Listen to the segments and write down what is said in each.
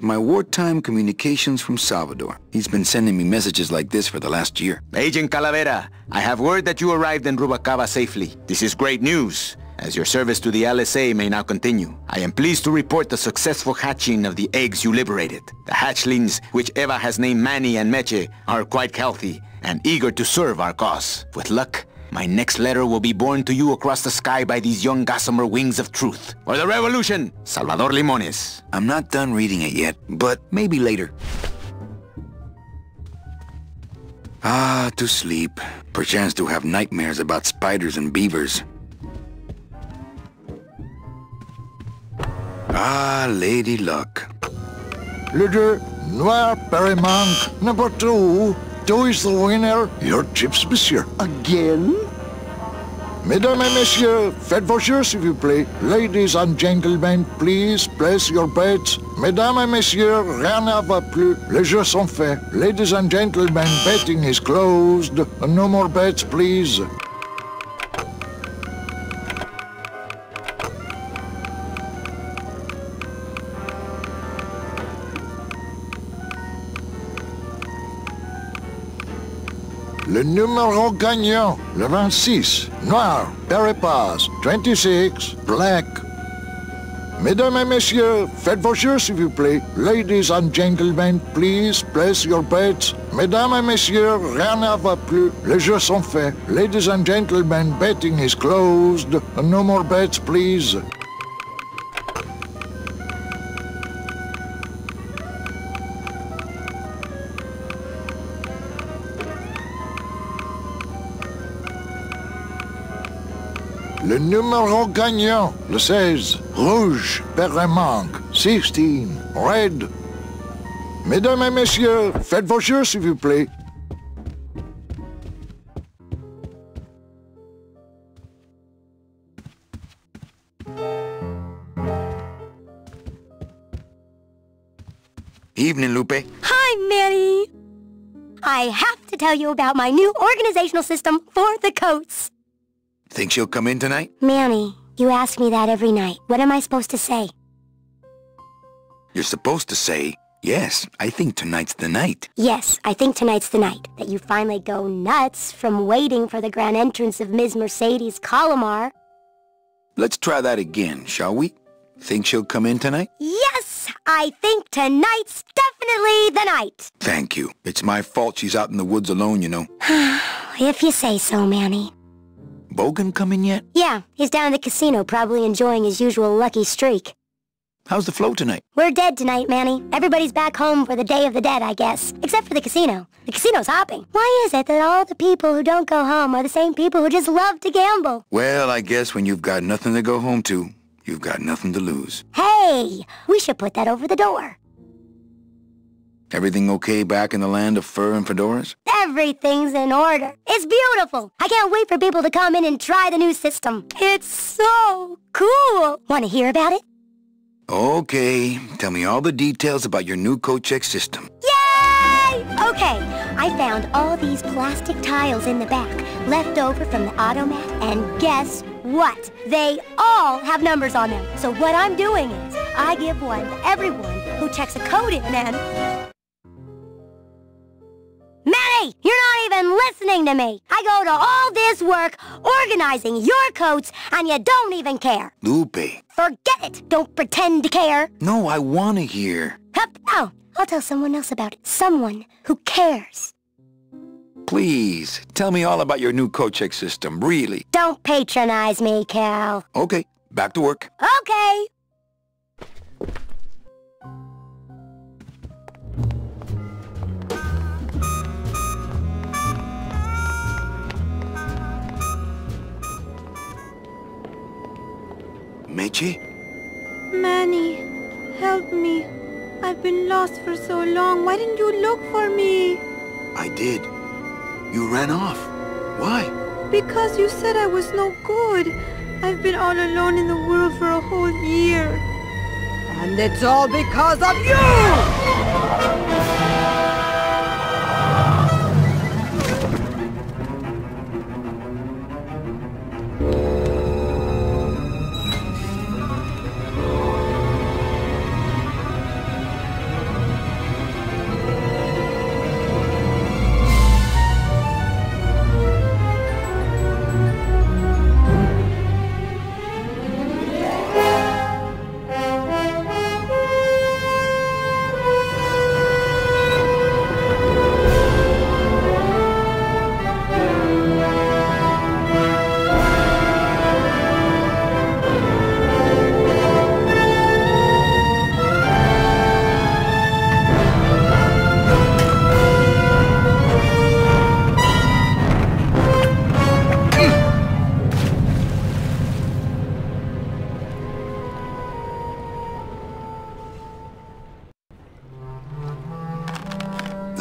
My wartime communications from Salvador. He's been sending me messages like this for the last year. Agent Calavera, I have word that you arrived in Rubalcaba safely. This is great news, as your service to the LSA may now continue. I am pleased to report the successful hatching of the eggs you liberated. The hatchlings, which Eva has named Manny and Meche, are quite healthy and eager to serve our cause. With luck, my next letter will be borne to you across the sky by these young gossamer wings of truth. For the revolution, Salvador Limones. I'm not done reading it yet, but maybe later. Ah, to sleep. Perchance to have nightmares about spiders and beavers. Ah, Lady Luck. Leader, Noir Perimanque, number 2. 2 is the winner. Your chips, monsieur. Again? Mesdames et messieurs, faites vos jeux, s'il vous plaît. Ladies and gentlemen, please place your bets. Mesdames et messieurs, rien ne va plus. Les jeux sont faits. Ladies and gentlemen, betting is closed. No more bets, please. Le numéro gagnant, le 26, noir, Peripas, 26, black. Mesdames et messieurs, faites vos jeux, s'il vous plaît. Ladies and gentlemen, please place your bets. Mesdames et messieurs, rien ne va plus. Les jeux sont faits. Ladies and gentlemen, betting is closed. No more bets, please. Le numéro gagnant, le 16, rouge, Perimanque, 16, red. Mesdames et messieurs, faites vos jeux, s'il vous plaît. Evening, Lupe. Hi, Manny. I have to tell you about my new organizational system for the coats. Think she'll come in tonight? Manny, you ask me that every night. What am I supposed to say? You're supposed to say, yes, I think tonight's the night. Yes, I think tonight's the night. That you finally go nuts from waiting for the grand entrance of Ms. Mercedes Colomar. Let's try that again, shall we? Think she'll come in tonight? Yes, I think tonight's definitely the night. Thank you. It's my fault she's out in the woods alone, you know. If you say so, Manny. Bogan come in yet? Yeah, he's down at the casino, probably enjoying his usual lucky streak. How's the flow tonight? We're dead tonight, Manny. Everybody's back home for the Day of the Dead, I guess. Except for the casino. The casino's hopping. Why is it that all the people who don't go home are the same people who just love to gamble? Well, I guess when you've got nothing to go home to, you've got nothing to lose. Hey, we should put that over the door. Everything okay back in the land of fur and fedoras? Everything's in order. It's beautiful. I can't wait for people to come in and try the new system. It's so cool. Want to hear about it? Okay, tell me all the details about your new QcK system. Yay! Okay, I found all these plastic tiles in the back, left over from the automat, and guess what? They all have numbers on them. So what I'm doing is, I give one to everyone who checks a code in and... Manny, you're not even listening to me. I go to all this work organizing your coats, and you don't even care. Lupe. Forget it. Don't pretend to care. No, I want to hear. Hup. Oh, I'll tell someone else about it. Someone who cares. Please, tell me all about your new QcK system, really. Don't patronize me, Cal. Okay, back to work. Okay. Meche? Manny, help me. I've been lost for so long. Why didn't you look for me? I did. You ran off. Why? Because you said I was no good. I've been all alone in the world for a whole year. And it's all because of you!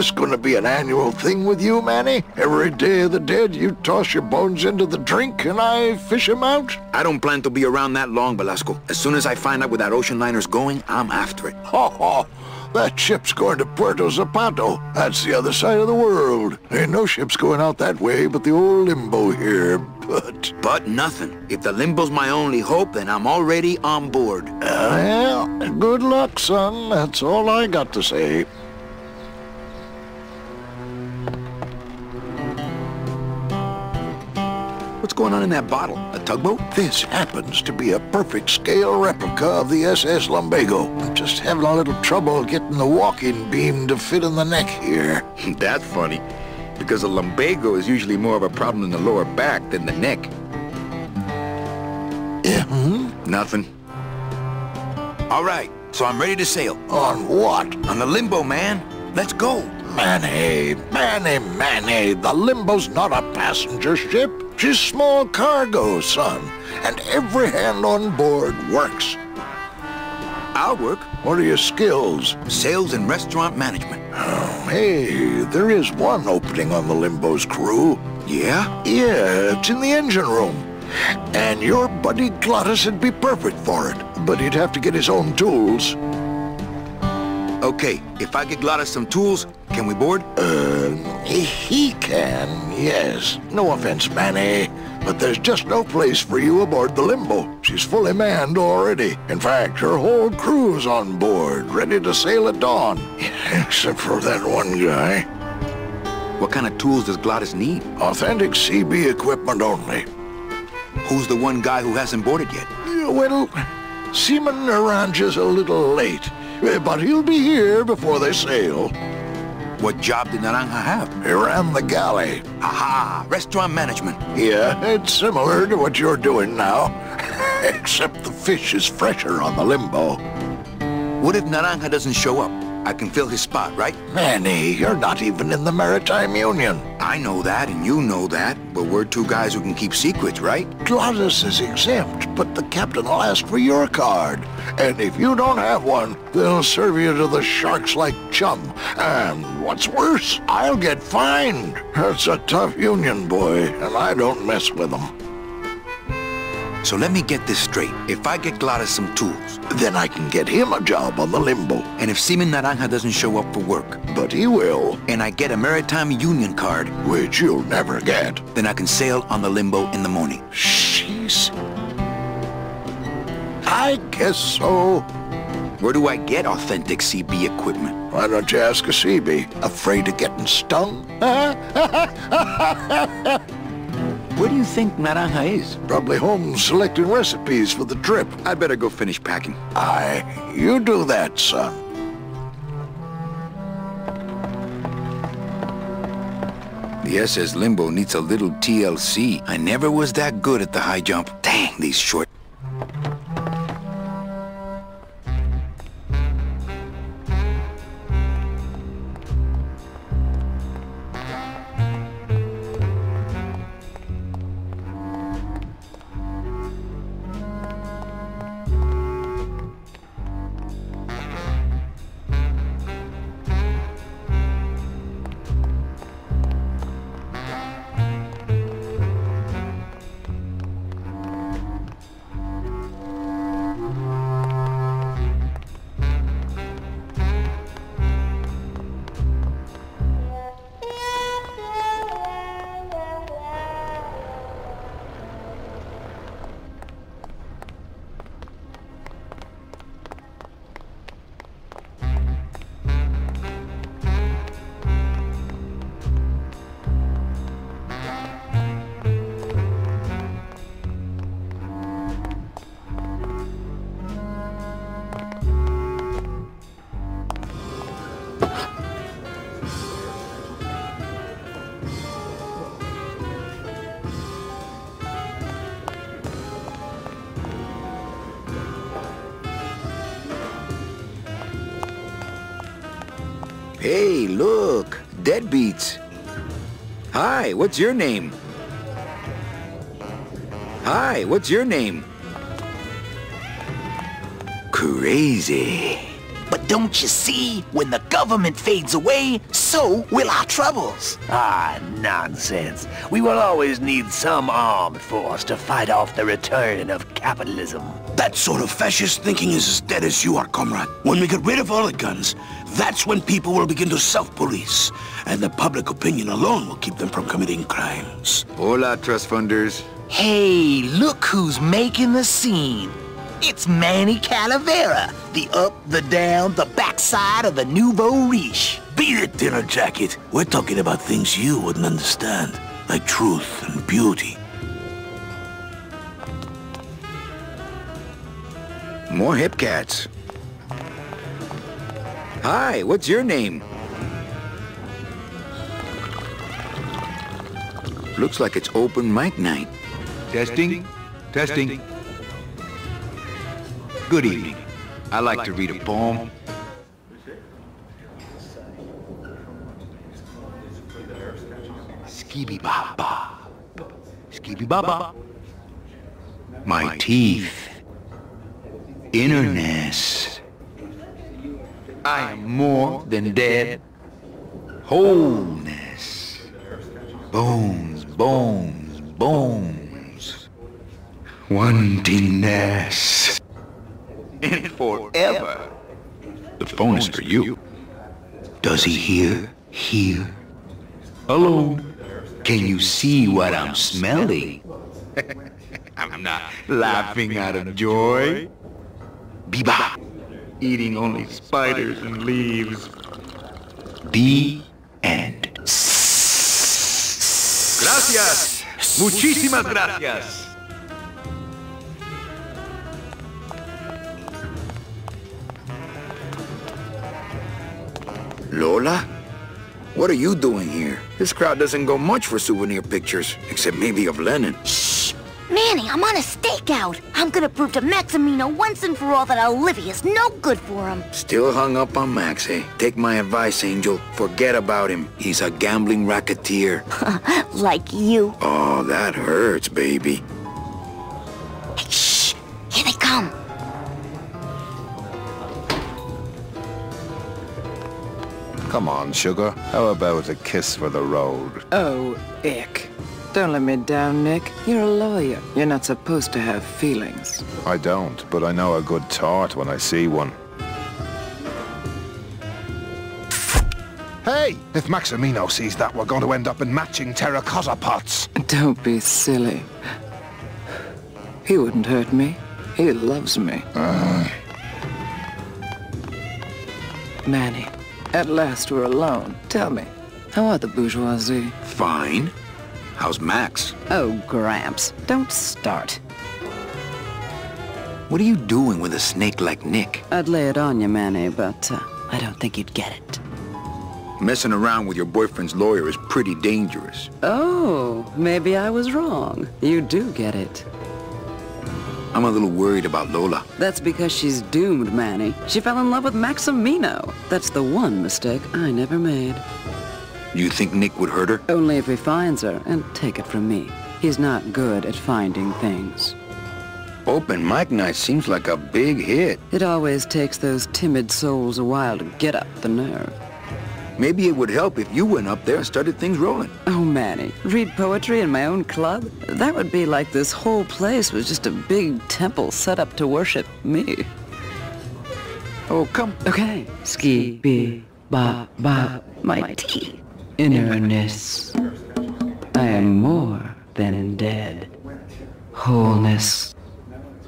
this gonna be an annual thing with you, Manny? Every Day of the Dead, you toss your bones into the drink and I fish 'em out? I don't plan to be around that long, Velasco. As soon as I find out where that ocean liner's going, I'm after it. Ho ho! That ship's going to Puerto Zapato. That's the other side of the world. Ain't no ships going out that way but the old Limbo here, but... But nothing. If the Limbo's my only hope, then I'm already on board. Well, good luck, son. That's all I got to say. What's going on in that bottle? A tugboat? This happens to be a perfect scale replica of the SS Lumbago. I'm just having a little trouble getting the walking beam to fit in the neck here. That's funny, because a lumbago is usually more of a problem in the lower back than the neck. Yeah, Nothing. All right, so I'm ready to sail. On what? On the Limbo, man. Let's go. Manny, the Limbo's not a passenger ship. She's small cargo, son. And every hand on board works. I'll work. What are your skills? Sales and restaurant management. Oh, hey, there is one opening on the Limbo's crew. Yeah? Yeah, it's in the engine room. And your buddy Glottis would be perfect for it. But he'd have to get his own tools. Okay, if I get Glottis some tools, can we board? He can, yes. No offense, Manny, but there's just no place for you aboard the Limbo. She's fully manned already. In fact, her whole crew's on board, ready to sail at dawn. Except for that one guy. What kind of tools does Glottis need? Authentic CB equipment only. Who's the one guy who hasn't boarded yet? Well, Seaman Naranja's a little late, but he'll be here before they sail. What job did Naranja have? He ran the galley. Aha! Restaurant management. Yeah, it's similar to what you're doing now. Except the fish is fresher on the Limbo. What if Naranja doesn't show up? I can fill his spot, right? Manny, you're not even in the Maritime Union. I know that, and you know that, but we're two guys who can keep secrets, right? Glottis is exempt, but the captain will ask for your card. And if you don't have one, they'll serve you to the sharks like chum. And what's worse, I'll get fined. That's a tough union, boy, and I don't mess with them. So let me get this straight. If I get Glottis some tools, Then I can get him a job on the Limbo. and if Seaman Naranja doesn't show up for work, But he will, and I get a Maritime Union card, which you'll never get. then I can sail on the Limbo in the morning. Jeez. I guess so. Where do I get authentic CB equipment? Why don't you ask a CB? Afraid of getting stung? Where do you think Naranja is? Probably home selecting recipes for the trip. I better go finish packing. Aye, you do that, son. The SS Limbo needs a little TLC. I never was that good at the high jump. Dang, these short... Hey, look! Deadbeats! Hi, what's your name? Hi, what's your name? Crazy. But don't you see, when the government fades away, so will our troubles. Ah, nonsense. We will always need some armed force to fight off the return of capitalism. That sort of fascist thinking is as dead as you are, comrade. When we get rid of all the guns, that's when people will begin to self-police. And the public opinion alone will keep them from committing crimes. Hola, trust funders. Hey, look who's making the scene. It's Manny Calavera, the up, the down, the backside of the nouveau riche. Beat it, Dinner Jacket. We're talking about things you wouldn't understand, like truth and beauty. More hip cats. Hi, what's your name? Looks like it's open mic night. Testing? Testing. Good evening. I like to read a poem. Skibby-baba. Skibby-baba. My teeth. Innerness. I am more than dead. Wholeness. Bones, bones, bones. Wantingness. And forever. The phone is for you. Does he hear? Hear? Hello? Can you see what I'm smelling? I'm not laughing out of joy. Biba. Eating only spiders and leaves. The end. Gracias. Muchísimas gracias. Lola? What are you doing here? This crowd doesn't go much for souvenir pictures, except maybe of Lenin. Shh! Manny, I'm on a stakeout. I'm gonna prove to Maximino once and for all that Olivia's no good for him. Still hung up on Max, eh? Take my advice, Angel. Forget about him. He's a gambling racketeer. Like you. Oh, that hurts, baby. Hey, shh! Here they come. Come on, sugar. How about a kiss for the road? Oh, ick. Don't let me down, Nick. You're a lawyer. You're not supposed to have feelings. I don't, but I know a good tart when I see one. Hey! If Maximino sees that, we're going to end up in matching terracotta pots. Don't be silly. He wouldn't hurt me. He loves me. Manny, at last we're alone. Tell me, how are the bourgeoisie? Fine. How's Max? Oh, Gramps, don't start. What are you doing with a snake like Nick? I'd lay it on you, Manny, but I don't think you'd get it. Messing around with your boyfriend's lawyer is pretty dangerous. Oh, maybe I was wrong. You do get it. I'm a little worried about Lola. That's because she's doomed, Manny. She fell in love with Maximino. That's the one mistake I never made. You think Nick would hurt her? Only if he finds her, and take it from me. He's not good at finding things. Open mic night seems like a big hit. It always takes those timid souls a while to get up the nerve. Maybe it would help if you went up there and started things rolling. Oh, Manny, read poetry in my own club? That would be like this whole place was just a big temple set up to worship me. Oh, come. Okay. Ski, bee, ba, ba, my teeth. Innerness. I am more than dead. Wholeness.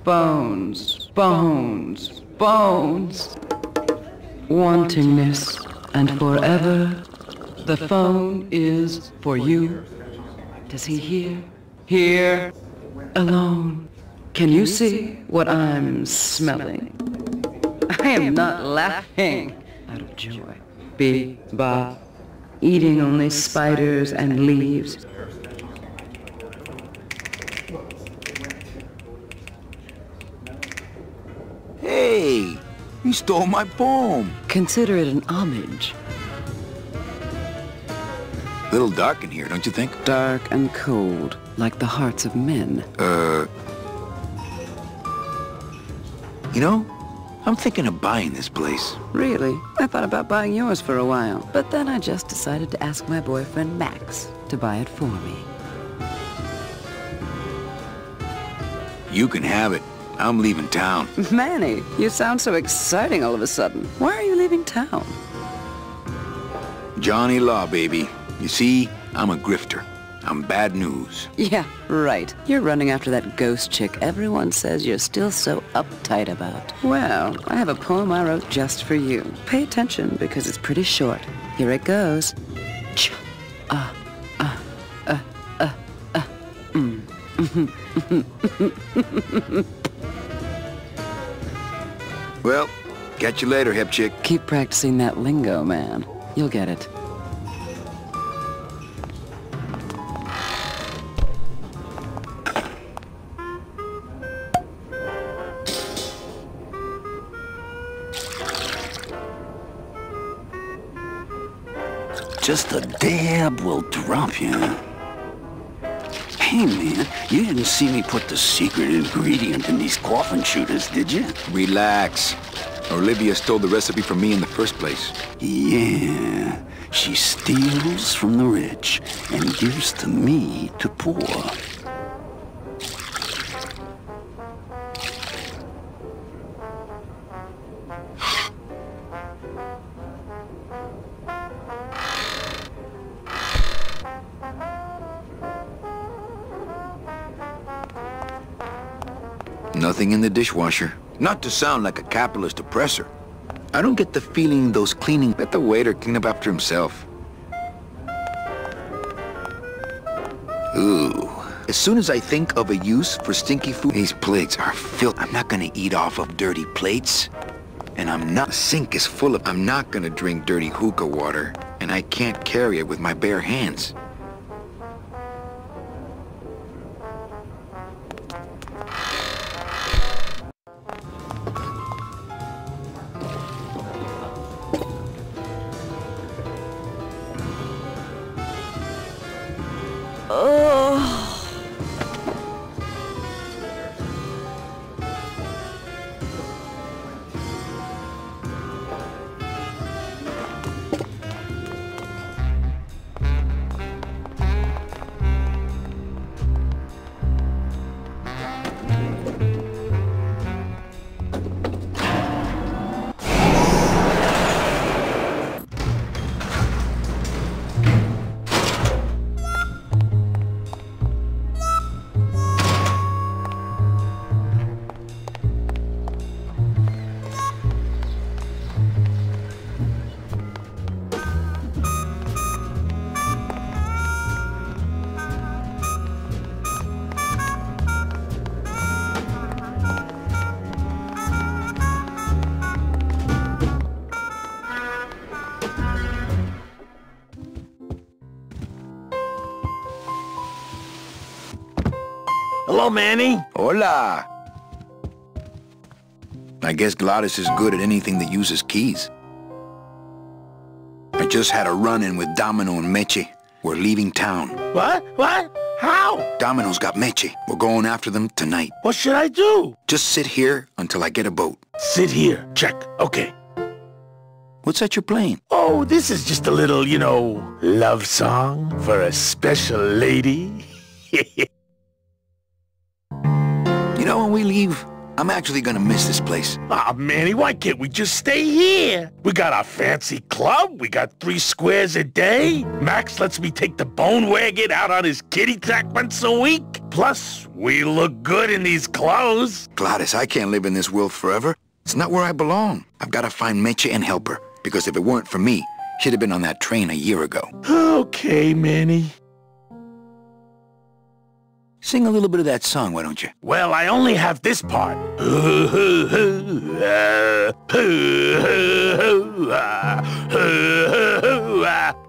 Bones, bones, bones. Wantingness. And forever, the phone is for you. Does he hear? Here, alone. Can you see what I'm smelling? I am not laughing out of joy. Be, ba, eating only spiders and leaves. Hey! You stole my poem. Consider it an homage. Little dark in here, don't you think? Dark and cold, like the hearts of men. You know, I'm thinking of buying this place. Really? I thought about buying yours for a while, but then I just decided to ask my boyfriend Max to buy it for me. You can have it. I'm leaving town. Manny, you sound so exciting all of a sudden. Why are you leaving town? Johnny Law, baby. You see, I'm a grifter. I'm bad news. Yeah, right. You're running after that ghost chick everyone says you're still so uptight about. Well, I have a poem I wrote just for you. Pay attention because it's pretty short. Here it goes. Well, catch you later, hip chick. Keep practicing that lingo, man. You'll get it. Just a dab will drop you. Hey, man, you didn't see me put the secret ingredient in these coffin shooters, did you? Relax. Olivia stole the recipe from me in the first place. Yeah, she steals from the rich and gives to me to poor. Nothing in the dishwasher. Not to sound like a capitalist oppressor. I don't get the feeling those cleaning... Let the waiter clean up after himself. Ooh. As soon as I think of a use for stinky food, these plates are filled. I'm not gonna eat off of dirty plates. And the sink is full of... I'm not gonna drink dirty hookah water. And I can't carry it with my bare hands. Hello, Manny. Hola. I guess Gladys is good at anything that uses keys. I just had a run-in with Domino and Meche. We're leaving town. What? What? How? Domino's got Meche. We're going after them tonight. What should I do? Just sit here until I get a boat. Sit here. Check. Okay. What's that you're playing? Oh, this is just a little, you know, love song for a special lady. You know, when we leave, I'm actually gonna miss this place. Aw, Manny, why can't we just stay here? We got our fancy club, we got 3 squares a day. Max lets me take the bone wagon out on his kitty track once a week. Plus, we look good in these clothes. Gladys, I can't live in this world forever. It's not where I belong. I've gotta find Meche and help her, because if it weren't for me, she'd have been on that train a year ago. Okay, Manny. Sing a little bit of that song, why don't you? Well, I only have this part.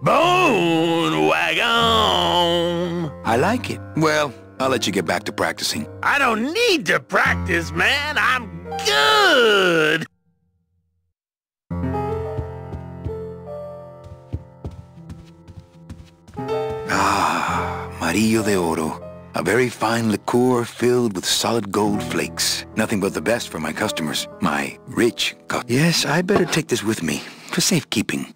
Bone wagon. I like it. Well, I'll let you get back to practicing. I don't need to practice, man. I'm good. Ah, Amarillo de Oro. A very fine liqueur filled with solid gold flakes. Nothing but the best for my customers. My rich customers. Yes, I better take this with me for safekeeping.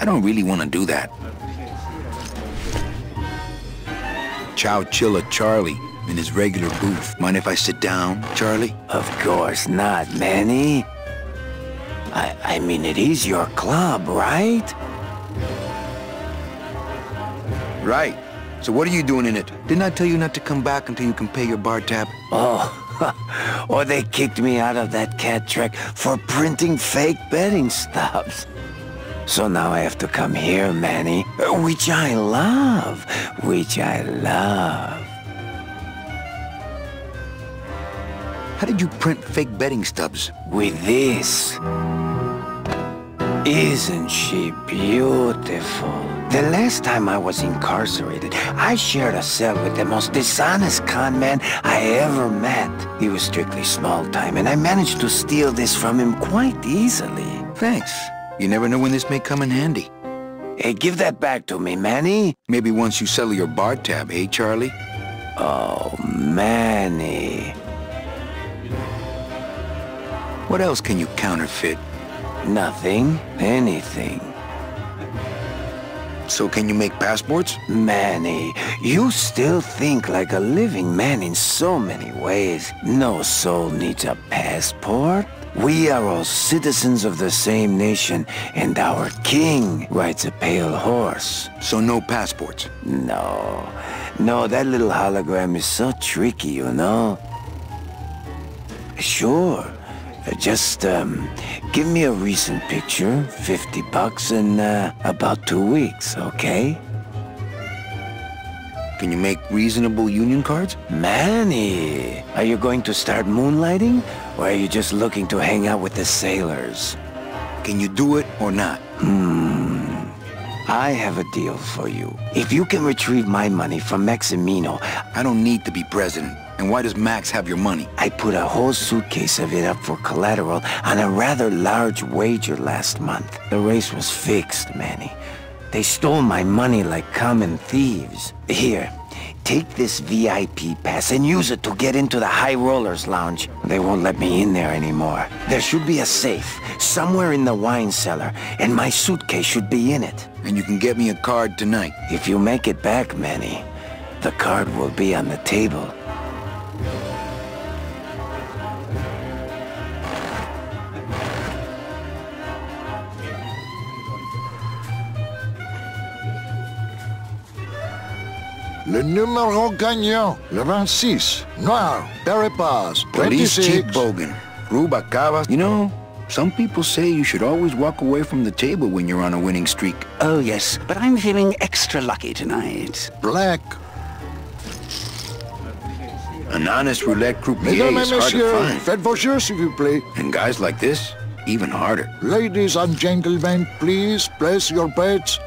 I don't really want to do that. Chow Chilla Charlie in his regular booth. Mind if I sit down, Charlie? Of course not, Manny. I mean, it is your club, right? Right. So what are you doing in it? Didn't I tell you not to come back until you can pay your bar tab? Oh, or they kicked me out of that cat track for printing fake betting stubs. So now I have to come here, Manny, which I love, How did you print fake betting stubs? With this. Isn't she beautiful? The last time I was incarcerated, I shared a cell with the most dishonest con man I ever met. He was strictly small time, and I managed to steal this from him quite easily. Thanks. You never know when this may come in handy. Hey, give that back to me, Manny. Maybe once you settle your bar tab, eh, Charlie? Oh, Manny. What else can you counterfeit? Nothing. Anything. So can you make passports? Manny, you still think like a living man in so many ways. No soul needs a passport. We are all citizens of the same nation, and our king rides a pale horse. So no passports? No. No, that little hologram is so tricky, you know? Sure. Just, give me a recent picture, $50 in, about 2 weeks, okay? Can you make reasonable union cards? Manny, are you going to start moonlighting? Or are you just looking to hang out with the sailors? Can you do it or not? I have a deal for you. If you can retrieve my money from Maximino... I don't need to be president. And why does Max have your money? I put a whole suitcase of it up for collateral on a rather large wager last month. The race was fixed, Manny. They stole my money like common thieves. Here, take this VIP pass and use it to get into the High Rollers Lounge. They won't let me in there anymore. There should be a safe somewhere in the wine cellar, and my suitcase should be in it. And you can get me a card tonight. If you make it back, Manny, the card will be on the table. Le numéro gagnant, le 26. Noir, Berepaz, Police 26. Chief Bogan, Rubacava. You know, some people say you should always walk away from the table when you're on a winning streak. Oh, yes, but I'm feeling extra lucky tonight. Black. An honest roulette croupier Mesdames is et hard to messieurs, find. faites vos jeux, s'il vous plaît. And guys like this, even harder. Ladies and gentlemen, please place your bets